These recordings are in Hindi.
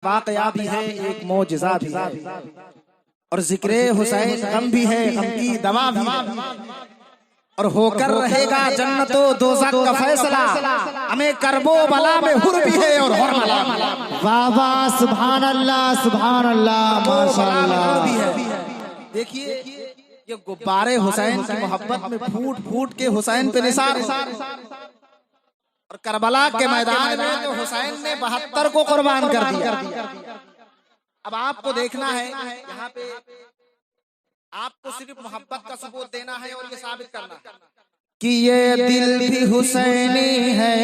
वाकया भी है, एक मौजिज़ा भी है, और जिक्रे हुसैन गम भी है, गम की दवा भी है। और होकर रहेगा जन्नतो दोज़ख का फैसला, हमें करबो बला में हुर भी है और हुरमला। वाह वाह, सुभान अल्लाह, सुभान अल्लाह, माशाअल्लाह। देखिए ये गुब्बारे हुसैन की मोहब्बत में फूट फूट के हुसैन पे निसार है। और करबला के मैदान में तो हुसैन ने 72 को कुर्बान कर दिया। अब आपको देखना है यहाँ पे, आपको सिर्फ मोहब्बत का सबूत देना है और ये साबित करना है कि ये दिल भी हुसैनी है,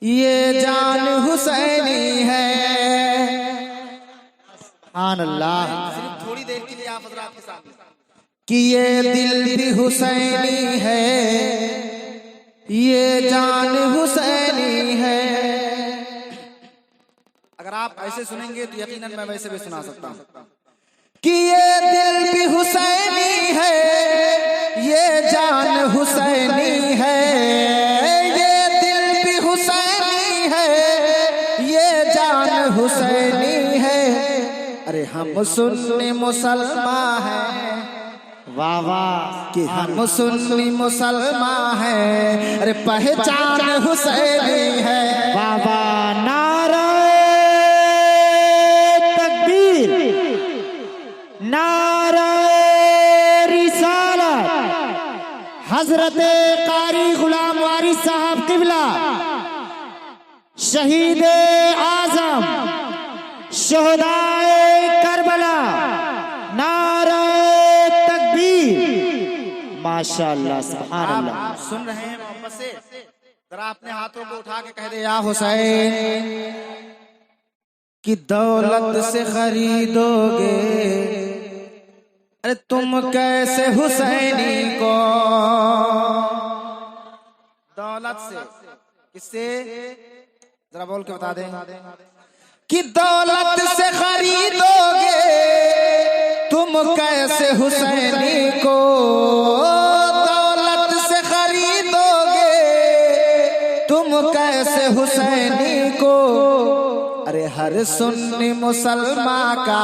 ये जान हुसैनी है। सुभान अल्लाह। सिर्फ थोड़ी देर के लिए आप हज़रात के सामने कि ये दिल भी हुसैनी है, ये जान हुसैनी है। अगर आप ऐसे सुनेंगे तो यकीनन मैं वैसे भी सुना सकता हूँ कि ये दिल भी हुसैनी है, ये जान हुसैनी है, ये दिल भी हुसैनी है, ये जान हुसैनी है। अरे हम सुन्नी मुसलमान हैं, वाह वाह, कि हम सुन्नी मुसलमान हैं, अरे पहचान हुसैनी है। वाह वाह, नारे तकबीर, नारे रिसालत, हजरत कारी गुलाम वारिस साहब किबला, शहीद आजम, शोहदाए करबला, नारे तकबीर, माशाअल्लाह, सुभान अल्लाह। आप सुन रहे हैं मोहब्बत से, जरा अपने हाथों को उठा के कह दे या हुसैन कि दौलत से खरीदोगे अरे तुम कैसे हुसैनी को। दौलत से, किससे, जरा बोल के बता दें कि दौलत से खरीदोगे तुम कैसे हुसैनी को। दौलत से खरीदोगे तुम कैसे हुसैनी को। अरे हर सुन्नी मुसलमान का,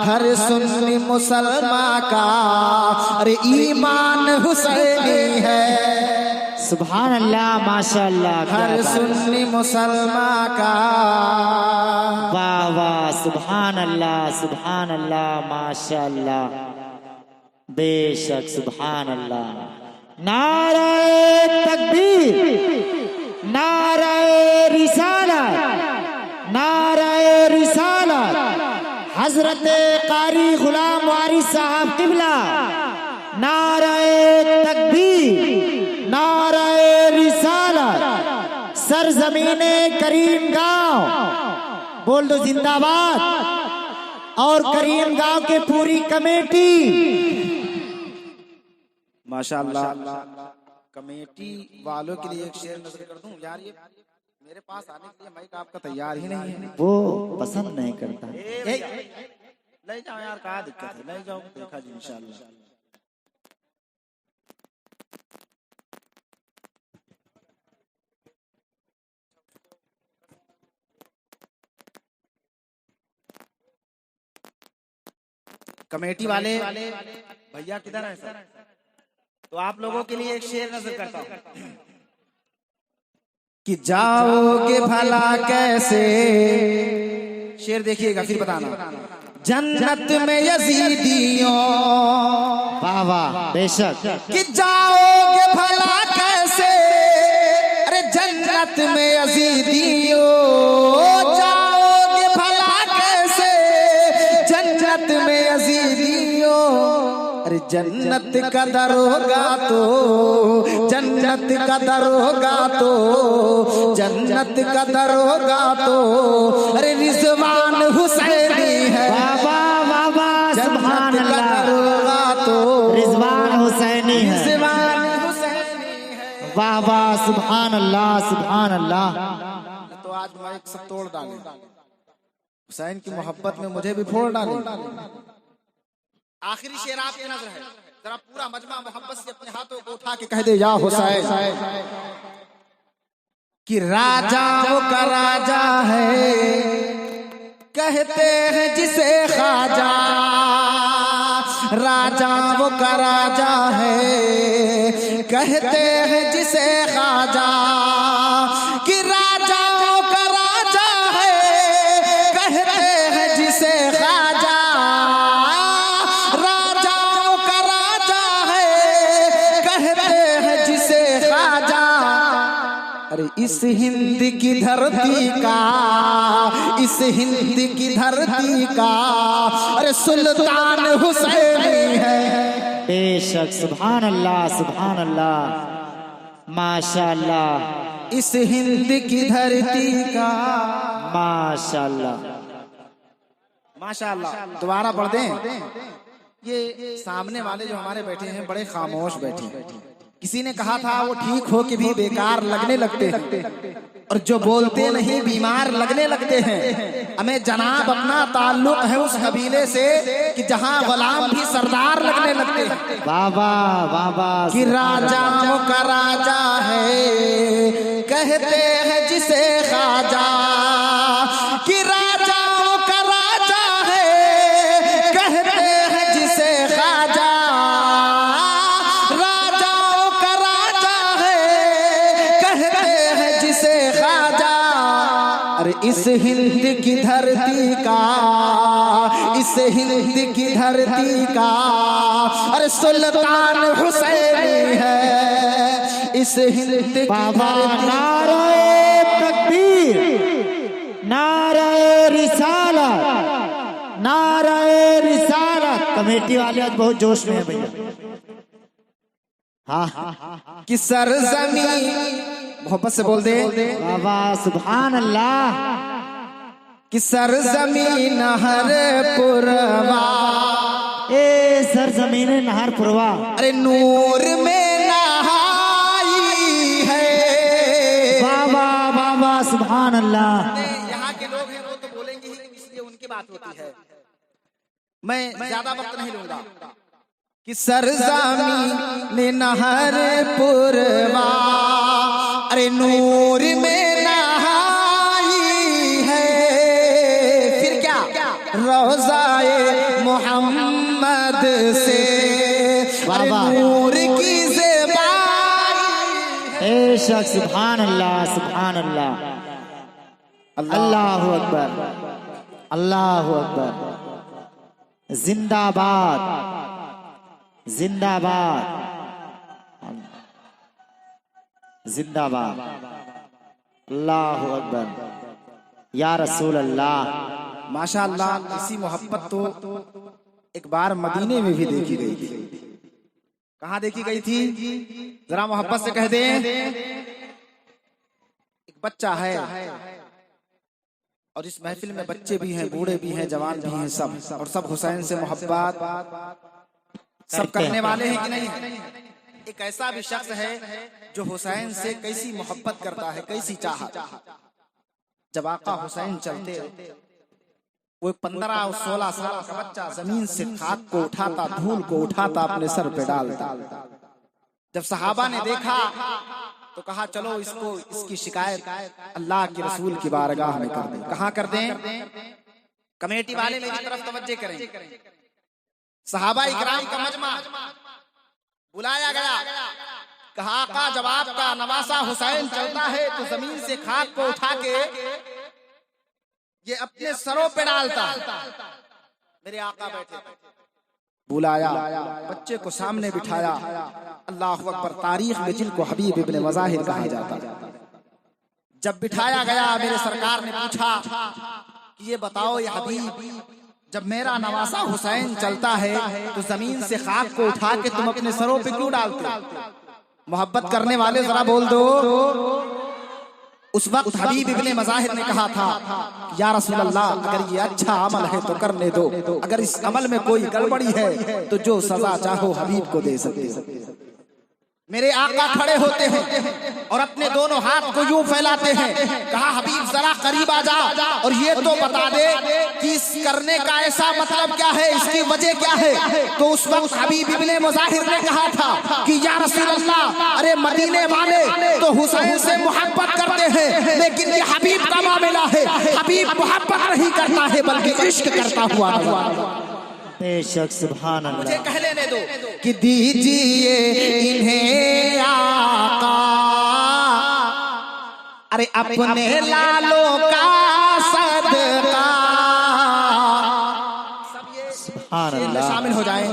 हर सुन्नी मुसलमान का अरे ईमान हुसैनी है। सुभान अल्लाह, माशाअल्लाह। हर सुन्नी मुसलमान का, वाह वाह, सुभान अल्लाह, सुभान अल्लाह, माशाअल्लाह, बेशक, सुभान अल्लाह। नारे तकबीर, नारे रिसालत, नारे रिसालत, हजरत कारी गुलाम वारिस साहब किबला, नारे तकबीर, नारे रिसालत, सरजमीने करीम गांव बोल दो जिंदाबाद। और करीम गांव के पूरी कमेटी, माशाअल्लाह। कमेटी वालों के लिए एक शेर नजर कर दूं यार, ये मेरे पास आने के लिए माइक आपका तैयार ही नहीं है। वो पसंद नहीं करता। ले जाओ यार, क्या दिक्कत है, ले जाओ, देखा जी इंशाअल्लाह। कमेटी वाले भैया किधर हैं सर? तो आप लोगों के लिए एक शेर नजर करता हूं कि जाओगे भला कैसे। शेर देखिएगा फिर बताना। जन्नत में यजीदियों, वाह वाह, बेशक, कि जाओगे भला कैसे, अरे जन्नत में यजीदियों, जाओगे भला कैसे जन्नत में यजीदियों। अरे जन्नत का दरोगा तो, जन्नत का दरोगा तो, जन्नत का दरोगा तो अरे रिजवान हुसैनी है। बाबा बाबा, सुभान अल्लाह, दरोगा तो रिजवान हुसैनी है। रिजवान हुसैनी है। वाह वाह, सुभान अल्लाह, सुभान अल्लाह। तो आज माइक सब तोड़ डाले, हुसैन की मोहब्बत में मुझे भी फोड़ डाले। आखिरी शेर आपकी नजर है, जरा पूरा मजमा मोहब्बत से अपने हाथों को उठा के कह दे या हुसैन। कि राजाओं का राजा है, कहते हैं जिसे ख्वाजा। राजाओं का राजा है, कहते हैं जिसे ख्वाजा। कि राजाओं का राजा है, कहते हैं जिसे ख्वाजा। राजाओं का राजा है, कहते हैं जिसे ख्वाजा। अरे इस हिंद की धरती का, इस हिंद की धरती का, अरे सुल्तान हुसैनी है। बेशक, सुभान अल्लाह, सुभान अल्लाह, माशाअल्लाह। इस हिंद की धरती का, माशाअल्लाह, माशाअल्लाह। दोबारा पढ़ दें। ये सामने वाले जो हमारे बैठे हैं बड़े खामोश बैठे हैं। किसी ने कहा था वो ठीक हो के भी बेकार लगने लगते हैं, और जो बोलते नहीं बीमार लगने लगते हैं। हमें जनाब अपना ताल्लुक है उस कबीले से कि जहां गुलाम भी सरदार लगने लगते हैं। बाबा बाबा। कि राजाओं का राजा है, कहते हैं जिसे ख्वाजा। कि राजाओं का राजा है, कहते हैं जिसे ख्वाजा। राजाओं का राजा है, कहते हैं जिसे ख्वाजा। अरे इस हिंद की धरती का, इस हिंद की धरती का, अरे सुल्तान हुसैनी है। इस हिंद की बाबा। धरती। नारे तकबीर, नारे रिसालत, नारे रिसालत। कमेटी वाले आज बहुत जोश में है भैया। हाँ, कि सरजमीन, मोहब्बत से बोल दे बाबा, सुभान अल्लाह। कि सरजमीन हर पुरवा, ए सरजमीन नहरपुरवा, अरे नूर में नहाई है। बाबा बाबा, सुभान अल्लाह। यहाँ के लोग हैं वो तो बोलेंगे ही, इसलिए उनकी बात होती है। मैं ज्यादा वक्त नहीं लूंगा। कि सरजमीन नहर पुरवा, अरे नूर में नहाई है। फिर क्या? रोज़ाए मोहम्मद से, अरे नूर की ज़ेबाई। बेशक, सुभान अल्लाह, सुभान अल्लाह। अल्लाहु अकबर, अल्लाहु अकबर। जिंदाबाद, जिंदाबाद, जिंदाबाद। अल्लाहु अकबर, या रसूल अल्लाह। माशाअल्लाह। इसी मोहब्बत तो एक बार मदीने में भी देखी गई थी। कहाँ देखी गई थी? जरा मोहब्बत से कह दें। एक बच्चा है, और इस महफिल में बच्चे भी हैं, बूढ़े भी हैं, जवान भी हैं, सब, और सब हुसैन से मोहब्बत सब करने वाले हैं कि नहीं? एक ऐसा भी शख्स है जो हुसैन से कैसी मोहब्बत करता है, कैसी चाहत। जब आका हुसैन चलते, वो 15 और 16 साल का बच्चा जमीन से खाक को उठाता, धूल को उठाता, अपने सर पे डालता। जब सहाबा ने देखा तो कहा चलो इसको, इसकी शिकायत अल्लाह के रसूल की बारगाह में कर दें। कहाँ कर दें? कमेटी वाले मेरी तरफ तवज्जो करें। सहाबा इकराम का मजमा बुलाया गया। कहा आका जब आपका नवासा हुसैन चलता है तो जमीन से खाक को उठा के ये अपने सरों पे डालता। मेरे आका बैठे, बुलाया, बच्चे को सामने बिठाया। अल्लाहु अकबर। तारीख में जिनको हबीब इब्ने मज़ाहिर कहा जाता, जब बिठाया गया मेरे सरकार ने पूछा कि ये बताओ ये हबीब, जब मेरा नवासा हुसैन चलता है तो जमीन से खाक को उठा के तुम अपने सरों पे क्यों डालते? मोहब्बत करने वाले जरा बोल दो। उस वक्त हबीब इब्ने मज़ाहिर ने कहा था, या रसूल अल्लाह, अगर ये अच्छा अमल है तो करने दो, अगर इस अमल में कोई गड़बड़ी है तो जो सजा चाहो हबीब को दे सकते हो। मेरे आका खड़े होते हैं और अपने दोनों हाथ को यूं फैलाते हैं, कहा हबीब जरा करीब आ जा और ये तो बता दे कि इस करने का ऐसा मतलब क्या है, इसकी वजह क्या है। तो उस वक्त हबीब इब्ने मुजाहिर ने कहा था कि या रसूल अल्लाह, अरे मदीने वाले तो हुसैन से मोहब्बत करते हैं, लेकिन ये हबीब का मामला है, हबीब मोहब्बत नहीं करता है बल्कि इश्क करता हुआ। बेशक सुभान अल्लाह। मुझे कह लेने दो कि दीजिए इन्हें आका, अरे अपने लालों का सदका। सब ये सुभान शेर में अल्लाह। शामिल हो जाएं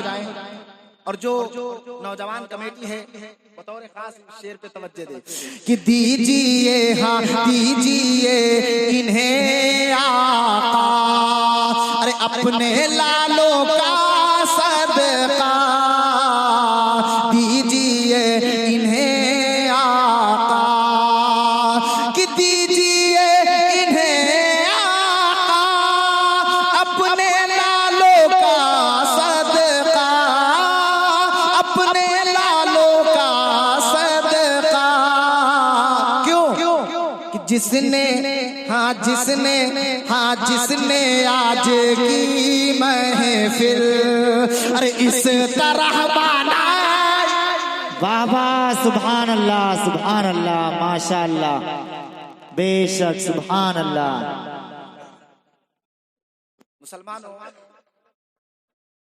और जो नौजवान कमेटी है बतौर खास शेर पे तवज्जो दे कि दीजिए, हाँ दीजिए इन्हें आका, अरे अपने लालों का सदका, दीजिए इन्हें आका, कि दीजिए इन्हें आका, अपने लालों का सदका, अपने लालों का सदका। क्यों? कि जिसने जिसने आज की महफिल अरे इस तरह बनाई। वाह वाह, सुभान अल्लाह, सुभान अल्लाह, माशा अल्लाह, बेशक सुभान अल्लाह। मुसलमानों,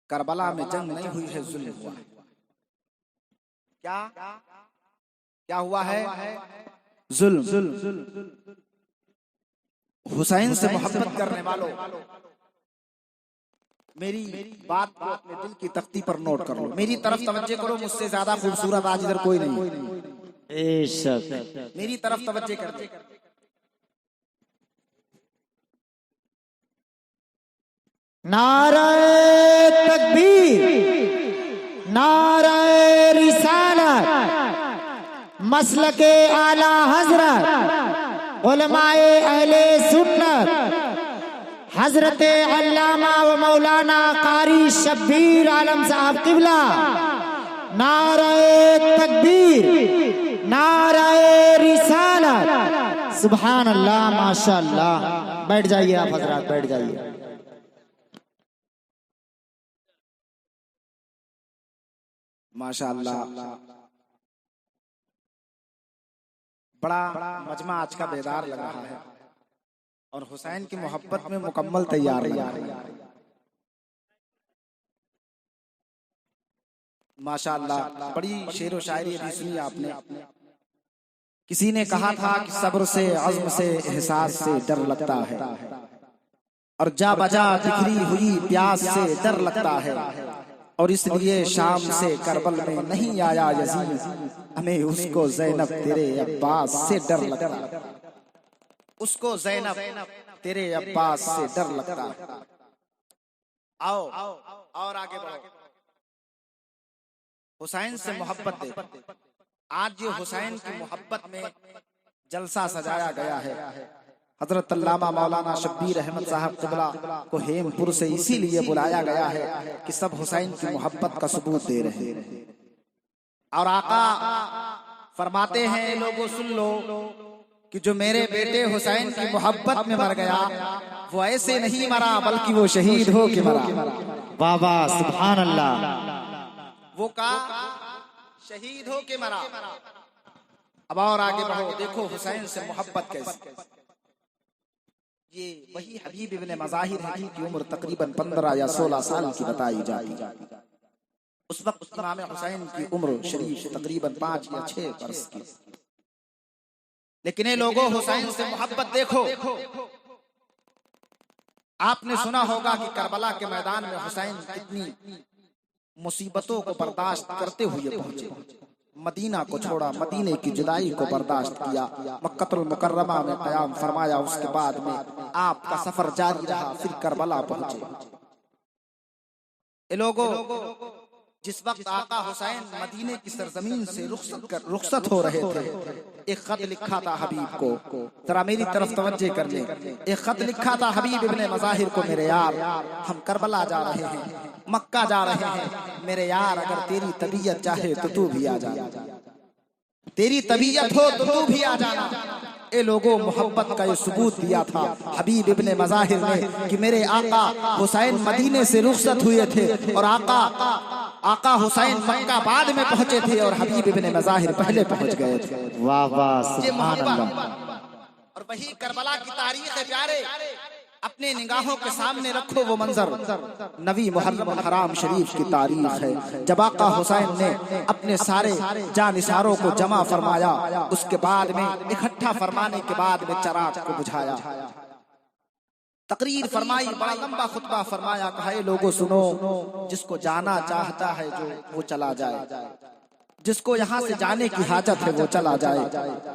करबला में जंग नहीं हुई है, जुल्म हुआ है। क्या हुआ है? जुल्म। हुसैन से मोहब्बत करने वालों, मेरी बात को अपने दिल की तख्ती पर नोट कर लो, मेरी तरफ तवज्जो करो, मुझसे ज्यादा खूबसूरत आज इधर कोई नहीं। बेशक मेरी तरफ तवज्जो कर दे। नारे तकबीर, नारे रिसालत, मसलके आला हजरत, उलमाए अहले सुन्नत, हजरत अल्लामा व मौलाना कारी शब्बीर आलम साहब किबला। नारे तकबीर, नारे रिसालत, सुभान अल्लाह, माशा अल्लाह। बैठ जाइए आप हजरात, बैठ जाइए। माशाअल्लाह, बड़ा मजमा आज का बेदार लग रहा है और हुसैन की मोहब्बत में मुकम्मल तैयार लग रहा है। माशाअल्लाह, बड़ी शेर व शायरी अभी सुनी आपने। किसी ने कहा था कि सब्र से, अज़्म से, एहसास से डर लगता है, और जा बजा बिखरी हुई प्यास से डर लगता है, और इसलिए शाम से करबल में नहीं आया यजीद, हमें उसको ज़ैनब तेरे अब्बास से डर लगता है, उसको ज़ैनब तेरे अब्बास से डर लगता है। आओ और आगे बढ़ो, हुसैन से मोहब्बत दे। आज जो हुसैन की मोहब्बत में जलसा सजाया गया है, हजरत अल्लामा मौलाना शब्बीर अहमद साहब क़िबला को हेमपुर से इसीलिए बुलाया गया है कि सब हुसैन की मोहब्बत का सबूत दे रहे हैं। और आका फरमाते हैं, लोगों सुन लो कि जो मेरे बेटे हुसैन की मोहब्बत में मर गया, वो ऐसे नहीं मरा बल्कि वो शहीद हो के मरा। वाह वाह, सुभान अल्लाह। वो का शहीद हो के मरा। अब और आगे बढ़ो, देखो हुसैन से मोहब्बत कैसे। ये वही हबीब इब्ने मज़ाहिर है जिनकी उम्र तकरीबन 15 या 16 साल की बताई जाती है। उस वक्त इमाम हुसैन की उम्र शरीफ तकरीबन 5 या 6 वर्ष की। लेकिन ये लोगों, हुसैन से मोहब्बत देखो। आपने सुना होगा कि करबला के मैदान में हुसैन कितनी मुसीबतों को बर्दाश्त करते हुए पहुंचे। मदीना को छोड़ा, मदीने की जुदाई को बर्दाश्त किया, मक्कतुल मुकर्रमा में क़याम फरमाया, उसके बाद में आपका सफर जारी रहा, फिर करबला पहुंचे। ये लोगों, जिस वक्त आका हुसैन मदीने की सरजमीन से रुखसत हो रहे थे, एक खत लिखा था हबीब को। जरा मेरी तरफ तवज्जो कर ले। एक खत लिखा था हबीब इब्ने मज़ाहिर को, मेरे यार हम करबला जा रहे हैं, मक्का जा रहे हैं, मेरे यार अगर तेरी तबीयत चाहे तो तू भी आ जा। तेरी तबीयत हो तो तू भी आ जाना। ए लोगों, मोहब्बत का ये सबूत दिया था हबीब इब्ने मज़ाहिर ने कि मेरे आका हुसैन मदीने से रुखसत हुए थे और आका हुसैन मक्का बाद में पहुंचे थे और हबीब इब्ने मज़ाहिर पहले पहुंच गए थे। वाह वाह, सुभान अल्लाह। और वही करबला की तारीख है प्यारे, अपने निगाहों के सामने रखो वो मंजर। नबी मुहर्रम हराम शरीफ की तारीख है जब आका हुसैन ने अपने सारे जानिसारों को जमा फरमाया, उसके बाद में इकट्ठा फरमाने के बाद में चराग को बुझाया, तकरीर फरमाई, बड़ा लंबा खुतबा फरमाया, कहा ये लोगों सुनो, जिसको जाना चाहता है जो वो चला जाए, जिसको यहाँ से जाने की हाजत है वो चला जाए,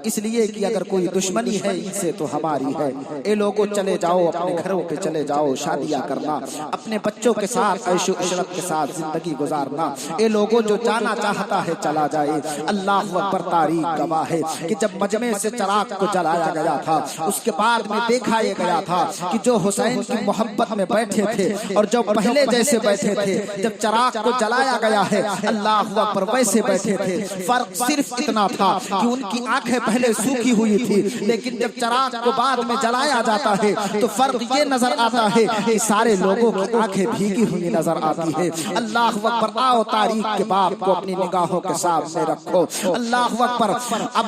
इसलिए कि अगर कोई दुश्मनी है इनसे तो हमारी है। ए लोगों चले जाओ, अपने घरों पे चले जाओ, शादियां करना, अपने बच्चों के साथ ऐशो इशरत के साथ जिंदगी गुजारना। ए लोगों जो जाना चाहता है चला जाए। अल्लाह अकबर, तारीख गवाह है कि जब मजमे से चराग को जलाया गया था, उसके बाद में देखा ये गया था कि जो हुसैन की मोहब्बत में बैठे थे और जो पहले जैसे बैठे थे, जब चराग को जलाया गया है अल्लाह अकबर वैसे बैठे थे। फर्क सिर्फ इतना था कि उनकी आंखें पहले सूखी हुई थी, लेकिन जब चराग को बाद में जलाया जाता है तो फर्क ये नजर आता है कि सारे लोगों की आंखें भीगी हुई नजर आती है। अल्लाह अकबर, आओ तारीख के बाप को अपनी निगाहों के सामने रखो। अल्लाह अकबर, अब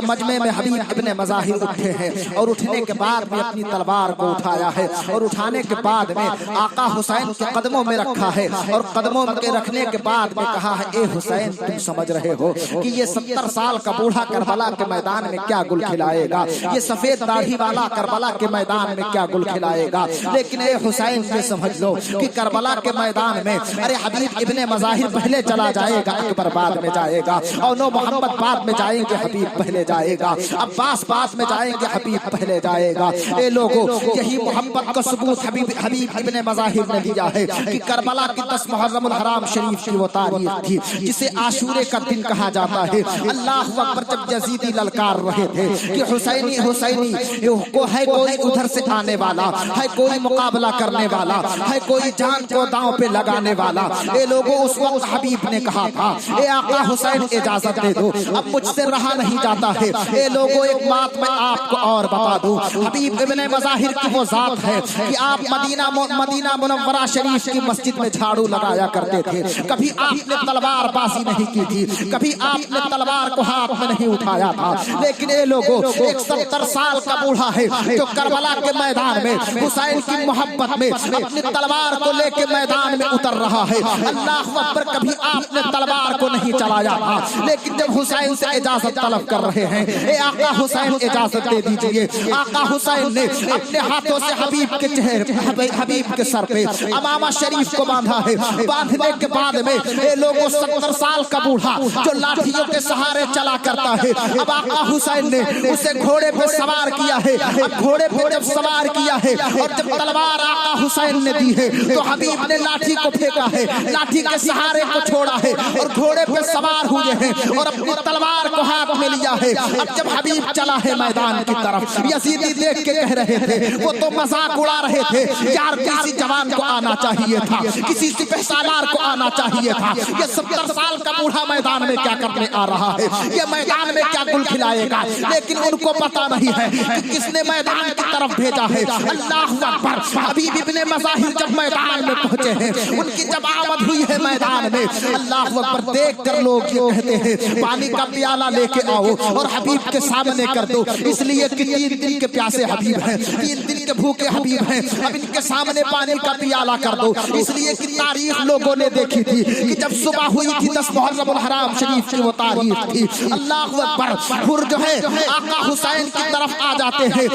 मजमे में हबीब इब्ने मज़ाहिर उठे हैं और उठने के बाद में अपनी तलवार को उठाया है और उठाने के बाद में आका हुसैन के कदमों में रखा है और कदमों के रखने के बाद में कहा है, ए हुसैन तुम समझ रहे हो कि ये 70 साल का बूढ़ा करबला के मैदान में क्या गुल खिलाएगा, ये सफेद दाढ़ी वाला करबला के मैदान में क्या गुल खिलाएगा। लेकिन ए हुसैन ये समझ लो कि करबला के मैदान में अरे हबीब इब्ने मज़ाहिर पहले चला जाएगा, अकबर बाद में जाएगा, और नो मोहम्मद बाद में जाएंगे, हबीब पहले जाएगा, अब्बास बाद में जाएंगे, हबीब पहले जाएगा। ए लोगों, यही मोहब्बत का सबूत हबीब इब्ने मज़ाहिर ने दिया है कि करबला की 10 मुहर्रम हराम शरीफ की वो तारीख थी जिसे आशूरे का दिन कहा जाता है। अल्लाह अकबर, जब यजीदी ललकार रहे थे कि हुसैनी को है कोई उधर से आने वाला, है कोई मुकाबला करने वाला, है कोई जान को दांव पे लगाने वाला। ये लोगों उस वक्त हबीब ने कहा था, ए आका हुसैन इजाजत दे दो, अब मुझसे रहा नहीं जाता है। ये लोगों एक बात मैं आपको और बता दूं, हबीब इब्ने मज़ाहिर की वो जात है कि आप मदीना मुनव्वरा शरीफ की मस्जिद में झाड़ू लगाया करते थे, कभी आपने तलवार बाजी नहीं की थी, कभी आपने तलवार को हाथ में नहीं उठाया था। लेकिन ये लोगों, एक 70 साल का बूढ़ा है जो करबला के मैदान में हुसैन की मोहब्बत में अपनी तलवार को लेके मैदान में उतर रहा है। अल्लाह अकबर, कभी आपने तलवार को नहीं चलाया था, लेकिन जब हुसैन से इजाजत तलब कर रहे हैं, ए आका हुसैन इजाजत दे दीजिए। आका हुसैन ने अपने हाथों से हबीब के चेहरे, हबीब के सर पे अमामा शरीफ को बांधा है। बांधने के बाद में ये लोगों 70 साल का बूढ़ा जो लाठियों के सहारे चला करता है, अब आका हुसैन ने उसे घोड़े पे सवार किया है। अब घोड़े पे जब सवार किया है और जब तलवार आका हुसैन ने दी है तो हबीब ने लाठी को फेंका है, लाठी के सहारे को छोड़ा है और घोड़े पे सवार हुए हैं और अपनी तलवार को हाथ में लिया है। अब जब हबीब चला है मैदान की तरफ, यजीदी देख के कह रहे थे, वो तो मजाक उड़ा रहे थे, यार किसी जवान को आना चाहिए था, किसी सिपहसालार को आना चाहिए था, ये 70 साल का बूढ़ा मैदान में क्या करने आ रहा है, ये मैदान में क्या गुल खिलाएगा। लेकिन उनको पता नहीं है कि किसने मैदान की तरफ भेजा है। अल्लाह अकबर, हबीब इब्ने मज़ाहिर जब मैदान में पहुंचे हैं, उनकी जब आमद हुई है मैदान में, अल्लाह अकबर, देख कर लोग ये कहते हैं पानी का प्याला लेके आओ और हबीब के सामने कर दो, इसलिए कि 3 दिन के प्यासे हबीब हैं, 3 दिन के भूखे हबीब हैं, अब इनके सामने पानी का प्याला कर दो। इसलिए कि तारीख लोगों ने देखी थी कि जब सुबह हुई थी 10 मुहर्रम हराम शरीफ की वो तारीख थी। अल्लाह अकबर, हुर जो है आका हुसैन की तरफ आ जाते हैं,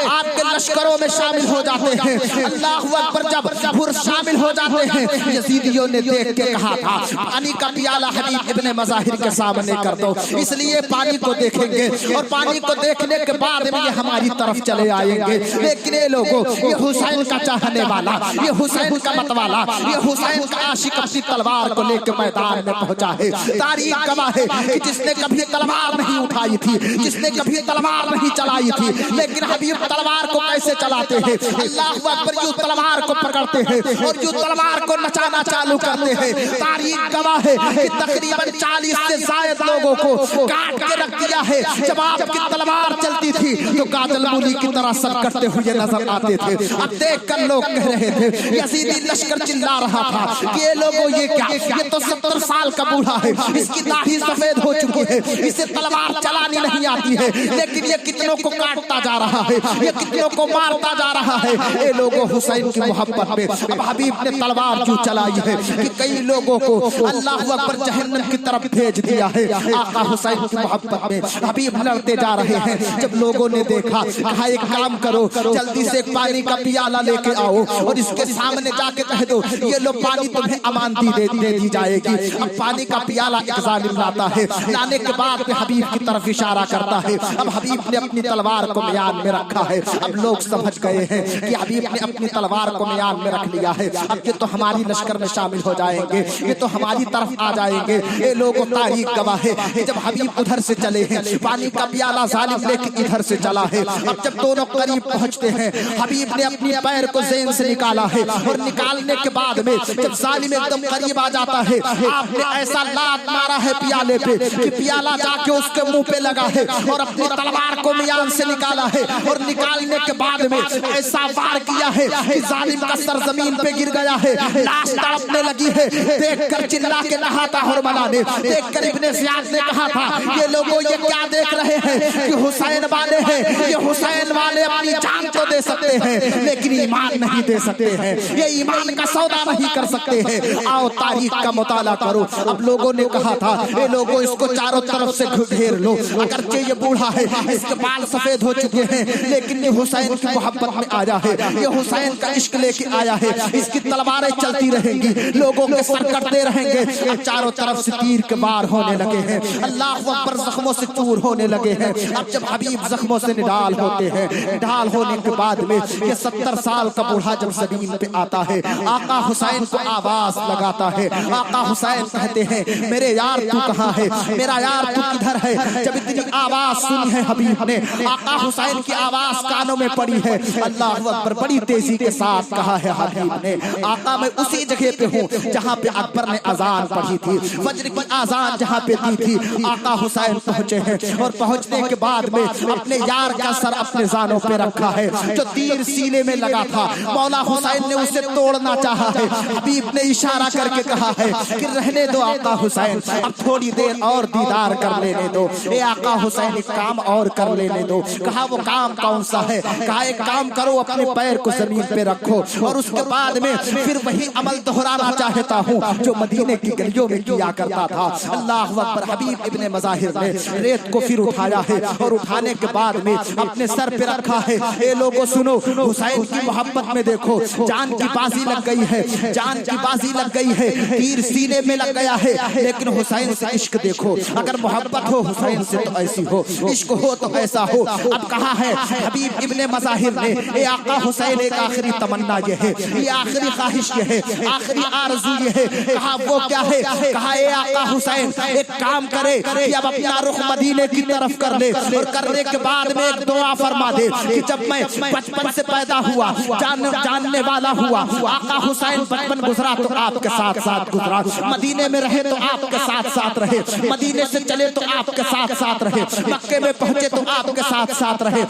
आपके लश्करों में शामिल हो जाते हैं। अल्लाह अकबर, जब हुर शामिल हो जाते हैं, यजीदियों ने देख के कहा था पानी का प्याला हबीब इब्ने मज़ाहिर के सामने कर दो, इसलिए पानी को देखेंगे और पानी को देखने के बाद में ये हमारी तरफ चले आएंगे। लेकिन ये लोगों, ये हुसैन का चाहने वाला, ये हुसैन का मतवाला, ये हुसैन का आशिक अपनी तलवार को लेकर मैदान में पहुंचा है। तारीख गवाह है कि जिसने कभी तलवार नहीं उठाई थी, जिसने कभी तलवार नहीं चलाई थी, लेकिन हबीब तलवार को कैसे चलाते हैं। अल्लाह अकबर, यूं तलवार को पकड़ते हैं और यूं तलवार को नचाना चालू करते हैं। तारीख गवाह है कि तकरीबन 40 से ज्यादा लोगों को काट के रख दिया है। जब आपकी तलवार चलती थी तो काजल मूली की तरह सर कटते हुए नजर आते थे। अब देखकर लोग कह रहे थे, यजीदी लश्कर चिल्ला रहा था कि ये लोगों ये क्या, ये तो 70 साल का बूढ़ा है, इसकी दाढ़ी सफेद हो चुकी है, इसे तलवार चलानी नहीं आती है, लेकिन ये कितनों को काटता जा रहा है, ये कितनों को मारता जा रहा है। ये लोगों हुसैन की मोहब्बत में अब हबीब ने तलवार क्यों चलाई है कि कई लोगों को अल्लाह अकबर जहन्नम की तरफ भेज दिया है। आका हुसैन की मोहब्बत में हबीब लड़ते जा रहे हैं। जब लोगों ने देखा, कहा एक काम करो, जल्दी से एक पानी का पियाला लेके आओ और इसके सामने जाके कह दो ये लो पानी तुम्हें अमानती दे दी जाएगी। अब पानी का पियाला एक जालिम लाता है, लाने के बाद हबीब की तरफ इशारा करता है। अब हबीब ने अपनी तलवार को म्यान में रखा है। अब लोग समझ गए हैं कि हबीब ने अपनी तलवार को म्यान में रख लिया है। अब ये तो हमारी लश्कर में शामिल हो जाएंगे, ये तो हमारी तरफ आ जाएंगे। ये लोगों तारीख गवाह है कि जब हबीब उधर से चले हैं, पानी का पियाला जालिम लेके इधर से चला है। अब जब दोनों करीब पहुंचते हैं, हबीब ने अपनी पैर को जेन से निकाला है और निकालने के बाद में जब जालिम एकदम करीब आ जाता है, आपने ऐसा लात मारा है पियाले पे कि पियाला जाके उसके मुंह पे लगा है और अपनी तलवार को मियान से निकाला है और निकालने के बाद में ऐसा वार किया है कि जालिम का सर जमीन पे गिर गया है, लाश तड़पने लगी है। देखकर चिल्ला के कहा था हुरमला ने, देखकर इब्ने ज़ियाद ने कहा था, ये लोगों ये क्या देख रहे हैं कि हुसैन वाले हैं, ये हुसैन वाले अपनी जान तो दे सकते हैं लेकिन ईमान नहीं दे सकते हैं, ये ईमान का सौदा नहीं कर सकते हैं। आओ तारीख का मुताला करो। अब लोगों ने कहा था, ये लोगों इसको चारों तरफ से घेर लो, अगरचे ये बूढ़ा है, इसके बाल सफेद हो चुके हैं, लेकिन ये हुसैन की मोहब्बत में आया है, ये हुसैन का इश्क लेके आया है, इसकी तलवारें चलती रहेंगी, लोगों के सर कटते रहेंगे। अब चारों तरफ से तीर के वार होने लगे हैं, अल्लाह अकबर, जख्मों से चूर होने लगे हैं। अब जब हबीब जख्मों से निडाल होते हैं, निडाल होने के बाद में ये 70 साल का बूढ़ा जब जमीन पे आता है, आका हुसैन को आवाज लगाता है। आका हुसैन कहते हैं, मेरे यार तू कहाँ है, मेरा यार तू किधर है। जब इतनी आवाज सुनी है हबीब ने, आका हुसैन की आवाज कानों में पड़ी है, अल्लाह अकबर, बड़ी तेजी के साथ कहा है हबीब ने, आका मैं उसी जगह पे हूँ जहाँ पे अकबर ने अजान पढ़ी थी, फज्र की अजान जहाँ पे दी थी। आका हुसैन पहुंचे हैं और पहुंचने के बाद में अपने यार का सर अपने जानों पे रखा है, जो तीर सीने में लगा था। मौला हुसैन ने उसे तोड़ना चाहा है, हबीब ने इशारा करके कहा है कि रहने दो आका हुसैन, अब थोड़ी देर और दीदार कर लेने दो। ए आका हुसैन, एक काम और कर लेने दो। कहा वो काम कौन सा है? कहा एक काम करो, अपने पैर को जमीन पे रखो और उसके बाद में फिर वही अमल दोहराना चाहता हूँ जो मदीने की गलियों में किया करता था। अल्लाह अकबर। हबीब इब्ने मज़ाहिर ने रेत को फिर उठाया है और उठाने के बाद में अपने सर पे रखा है। ए लोगों सुनो, हुसैन की मोहब्बत में देखो, जान की बाजी लग गई है, जान की बाजी लग गई है, तीर सीने में लग गया है, लेकिन हुसैन से इश्क देखो। अगर मोहब्बत हो हुसैन से तो ऐसी हो, इश्क हो तो ऐसा हो। अब कहा है हबीब इब्ने मज़ाहिर ने, ए आका हुसैन, एक आखिरी तमन्ना ये है, ये आखिरी ख्वाहिश ये है, आखिरी आरज़ू ये है। कहा वो क्या है? कहा ए आका हुसैन, एक काम करे कि अब अपना रुख मदीने की तरफ कर ले और करने के बाद में एक दुआ फरमा दे कि जब मैं बचपन से पैदा हुआ, जानने वाला हुआ, आका हुसैन बचपन गुजरा तो आपके साथ साथ गुजरा, मदीने में रहे तो आपके साथ साथ रहे, मदीने से चले तो आपके साथ साथ रहे, मक्के में पहुंचे तो आपके साथ साथ रहे,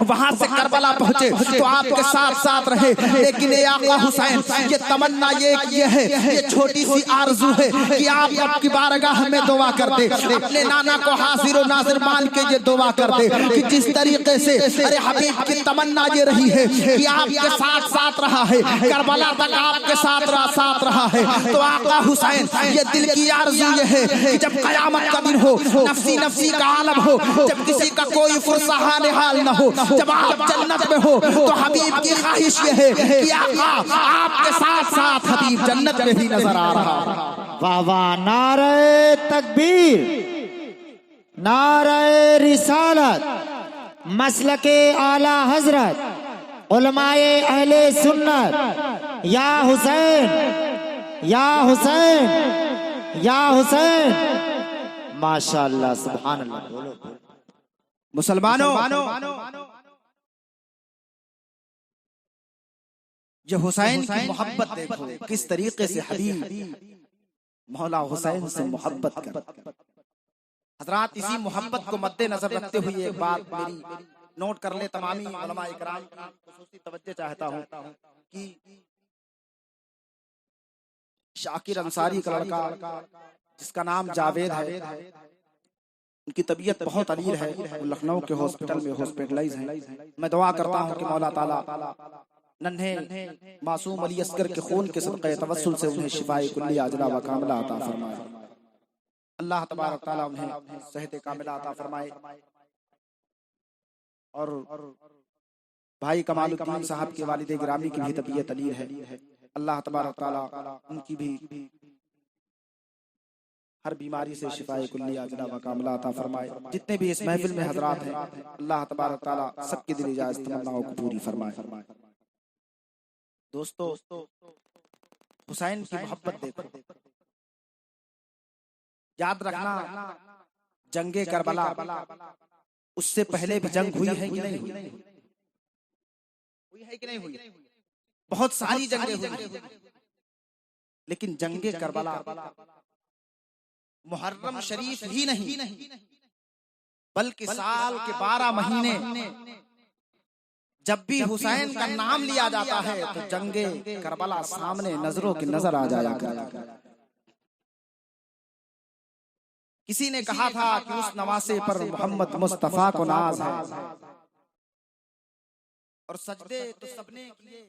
वहां से करबला पहुंचे तो आपके साथ साथ रहे। लेकिन ये आका हुसैन, ये तमन्ना ये है, ये छोटी सी आरज़ू है कि आप आपकी बारगाह में दुआ कर दे, अपने नाना को हाजिर और नाजिर मान के ये दुआ कर दे कि जिस तरीके से अरे हबीब की तमन्ना ये रही है कि आपके साथ साथ रहा है, करबला तक आपके साथ रहा है, तो आका हुसैन ये दिल की आरज़ू ये है कि जब क़यामत का दिन हो, नफ्सी नफ्सी का आलम हो, जब किसी का कोई फुरसाहान हाल न हो, जब आप जन्नत में हो, तो हबीब की ख्वाहिश ये है कि आका आपके साथ साथ हबीब जन्नत में भी नजर आ रहा है। वाह वाह, नारे तकबीर, नारे रिसालत, मसलके आला हजरत, उलमाए अहले सुन्नत, या हुसैन, या हुसैन, या हुसैन। माशाअल्लाह, सुभान अल्लाह। मुसलमानों ये हुसैन की मोहब्बत देखो किस तरीके से हबीब मौला हुसैन से मोहब्बत कर। हजरात इसी मोहब्बत को मद्देनजर रखते हुए एक बात मेरी नोट कर ले तमामी उलमा इकराम की खुसूसी तवज्जो चाहता हूँ कि शाकिर अंसारी का लड़का जिसका नाम जावेद है, उनकी तबीयत बहुत अलील है, वो लखनऊ के हॉस्पिटल में हॉस्पिटलाइज हैं। मैं दुआ करता हूँ कि मौला ताला नन्हे मासूम अली असगर के खून के सदक़े तवस्सुल से उन्हें शिफाए कुल्ली आजला व कामिला अता फरमाए। अल्लाह तबारक ताला उन्हें सेहत कामिला अता फरमाए। और भाई कमालुद्दीन साहब के वालिद गिरामी की भी तबीयत अलील है। अल्लाह तबारक ताला उनकी भी हर बीमारी से शिफाए कुल्ली आजला व कामिला अता फरमाए। जितने भी इस महफिल में हजरात हैं, अल्लाह तबारक ताला सबकी दिल जायज़ तमन्नाओं को पूरी फरमाए। दोस्तों, हुसैन की मोहब्बत देखो। याद रखना, जंगे करबला उससे पहले भी जंग हुई है कि नहीं हुई? हुई है कि नहीं हुई? बहुत सारी जंगें हुई, लेकिन जंगे करबला मुहर्रम शरीफ ही नहीं बल्कि साल के 12 महीने जब भी हुसैन का नाम लिया जाता है तो जंगे करबला सामने नजरों की नजर आ जाया करता। किसी ने कहा था कि उस नवासे पर मोहम्मद मुस्तफा को नाज है, और सजदे तो सबने किए